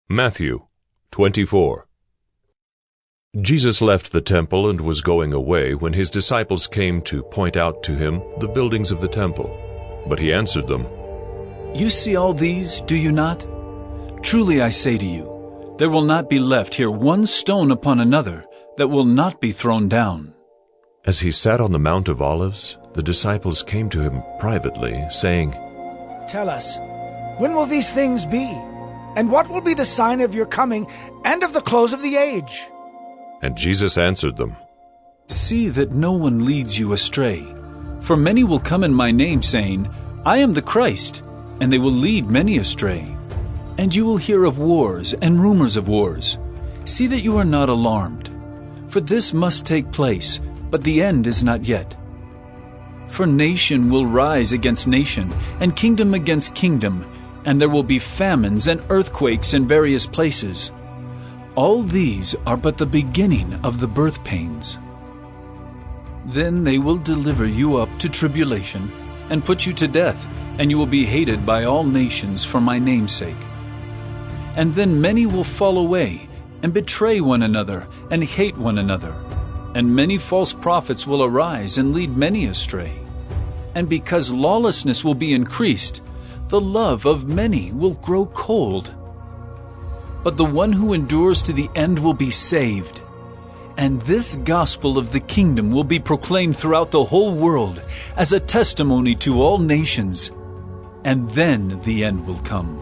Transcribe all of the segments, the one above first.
Matthew 24. Jesus left the temple and was going away when his disciples came to point out to him the buildings of the temple. But he answered them, "You see all these, do you not? Truly I say to you, there will not be left here one stone upon another that will not be thrown down." As he sat on the Mount of Olives, the disciples came to him privately, saying, "Tell us, when will these things be? And what will be the sign of your coming and of the close of the age?" And Jesus answered them, "See that no one leads you astray. For many will come in my name, saying, 'I am the Christ,' and they will lead many astray. And you will hear of wars and rumors of wars. See that you are not alarmed. For this must take place, but the end is not yet. For nation will rise against nation, and kingdom against kingdom, and there will be famines and earthquakes in various places. All these are but the beginning of the birth pains. Then they will deliver you up to tribulation, and put you to death, and you will be hated by all nations for my name's sake. And then many will fall away, and betray one another, and hate one another. And many false prophets will arise and lead many astray. And because lawlessness will be increased, the love of many will grow cold. But the one who endures to the end will be saved. And this gospel of the kingdom will be proclaimed throughout the whole world as a testimony to all nations. And then the end will come.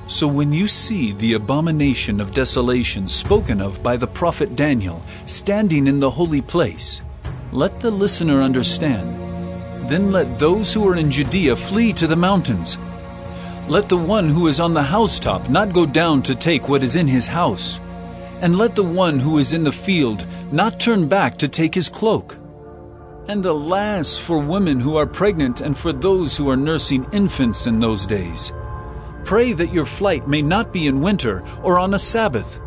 So when you see the abomination of desolation spoken of by the prophet Daniel standing in the holy place, let the listener understand. Then let those who are in Judea flee to the mountains. Let the one who is on the housetop not go down to take what is in his house. And let the one who is in the field not turn back to take his cloak. And alas for women who are pregnant and for those who are nursing infants in those days. Pray that your flight may not be in winter or on a Sabbath.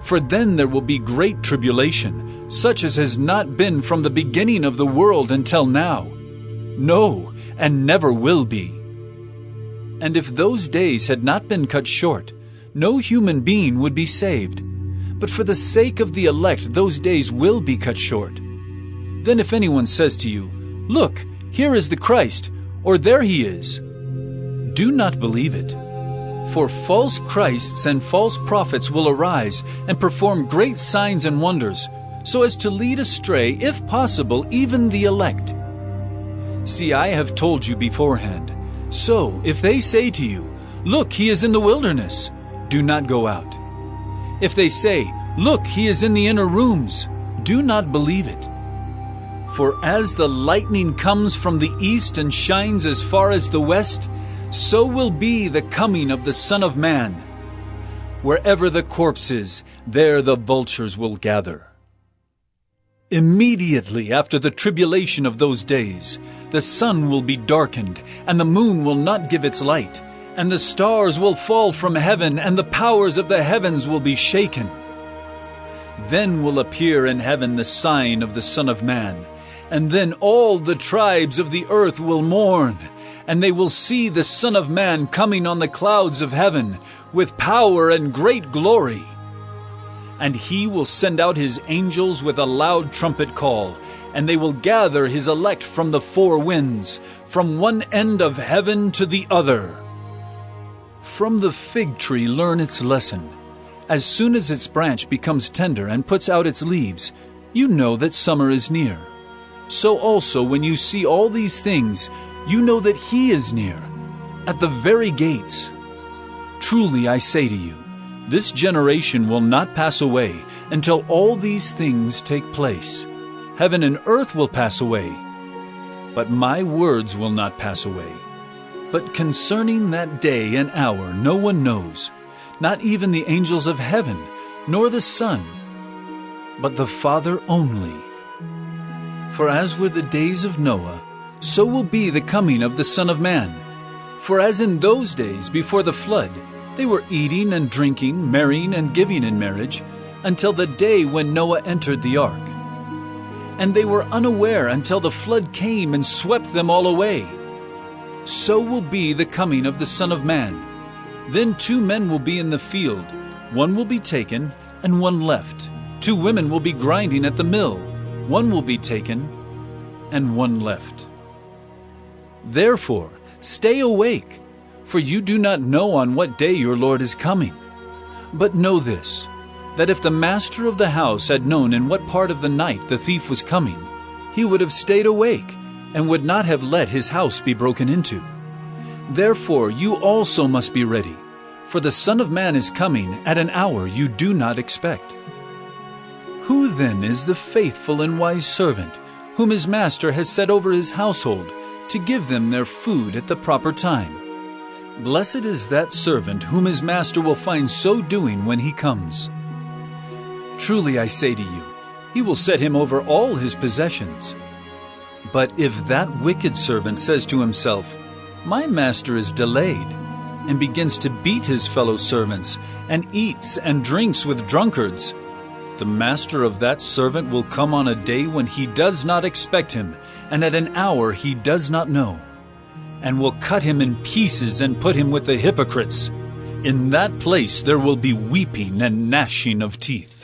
For then there will be great tribulation, such as has not been from the beginning of the world until now. No, and never will be. And if those days had not been cut short, no human being would be saved. But for the sake of the elect, those days will be cut short. Then if anyone says to you, 'Look, here is the Christ,' or 'There he is,' do not believe it. For false Christs and false prophets will arise and perform great signs and wonders, so as to lead astray, if possible, even the elect. See, I have told you beforehand. So, if they say to you, 'Look, he is in the wilderness,' do not go out. If they say, 'Look, he is in the inner rooms,' do not believe it. For as the lightning comes from the east and shines as far as the west, so will be the coming of the Son of Man. Wherever the corpse is, there the vultures will gather. Immediately after the tribulation of those days, the sun will be darkened, and the moon will not give its light, and the stars will fall from heaven, and the powers of the heavens will be shaken. Then will appear in heaven the sign of the Son of Man, and then all the tribes of the earth will mourn, and they will see the Son of Man coming on the clouds of heaven with power and great glory. And he will send out his angels with a loud trumpet call, and they will gather his elect from the four winds, from one end of heaven to the other. From the fig tree learn its lesson. As soon as its branch becomes tender and puts out its leaves, you know that summer is near. So also when you see all these things, you know that he is near, at the very gates. Truly I say to you, this generation will not pass away until all these things take place. Heaven and earth will pass away, but my words will not pass away. But concerning that day and hour no one knows, not even the angels of heaven, nor the Son, but the Father only. For as were the days of Noah, so will be the coming of the Son of Man. For as in those days before the flood, they were eating and drinking, marrying and giving in marriage, until the day when Noah entered the ark. And they were unaware until the flood came and swept them all away. So will be the coming of the Son of Man. Then 2 men will be in the field, one will be taken and one left. 2 women will be grinding at the mill, one will be taken and one left. Therefore, stay awake, for you do not know on what day your Lord is coming. But know this, that if the master of the house had known in what part of the night the thief was coming, he would have stayed awake and would not have let his house be broken into. Therefore you also must be ready, for the Son of Man is coming at an hour you do not expect. Who then is the faithful and wise servant, whom his master has set over his household, to give them their food at the proper time? Blessed is that servant whom his master will find so doing when he comes. Truly I say to you, he will set him over all his possessions. But if that wicked servant says to himself, "My master is delayed," and begins to beat his fellow servants, and eats and drinks with drunkards, the master of that servant will come on a day when he does not expect him, and at an hour he does not know, and will cut him in pieces and put him with the hypocrites. In that place there will be weeping and gnashing of teeth.